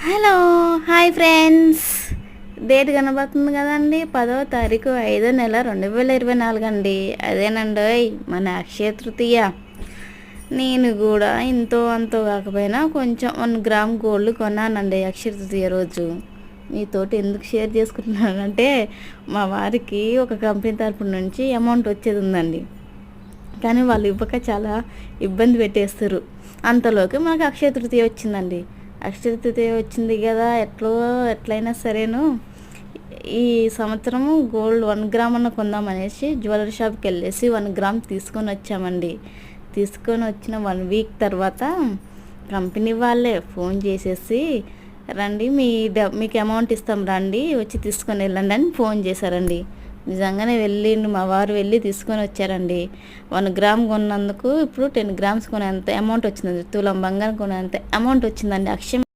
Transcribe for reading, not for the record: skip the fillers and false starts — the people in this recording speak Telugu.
Hello, hi friends. డేట్ కనబడుతుంది కదండి, 10వ తారీఖు 5వ నెల 2024 అండి. అదేనండి మన అక్షయ తృతీయ. నేను కూడా ఇంతో అంతో కాకపోయినా కొంచెం 1 గ్రామ్ గోల్డ్ కొన్నానండి అక్షయ తృతీయ రోజు. మీతోటి ఎందుకు షేర్ చేసుకుంటున్నానంటే, మా వారికి ఒక కంపెనీ తరపు నుంచి అమౌంట్ వచ్చేది ఉందండి. కానీ వాళ్ళు ఇవ్వక చాలా ఇబ్బంది పెట్టేస్తారు. అంతలోకి మాకు అక్షయ తృతీయ వచ్చిందండి. అక్షయ తృతీయ వచ్చింది కదా, ఎట్లయినా సరేను ఈ సంవత్సరము గోల్డ్ 1 గ్రామ్ అన్న కొందామనేసి జ్యువెలరీ షాప్కి వెళ్ళేసి 1 గ్రామ్ తీసుకొని వచ్చామండి. తీసుకొని వచ్చిన 1 వీక్ తర్వాత కంపెనీ వాళ్ళే ఫోన్ చేసేసి, రండి మీకు అమౌంట్ ఇస్తాం, రండి వచ్చి తీసుకొని వెళ్ళండి అని ఫోన్ చేశారండి. నిజంగానే మా వారు వెళ్ళి తీసుకొని వచ్చారండి. 1 గ్రామ్ కొన్నందుకు ఇప్పుడు 10 గ్రామ్స్ కొనేంత అమౌంట్ వచ్చిందండి. తులం బంగారం కొనేంత అమౌంట్ వచ్చిందండి.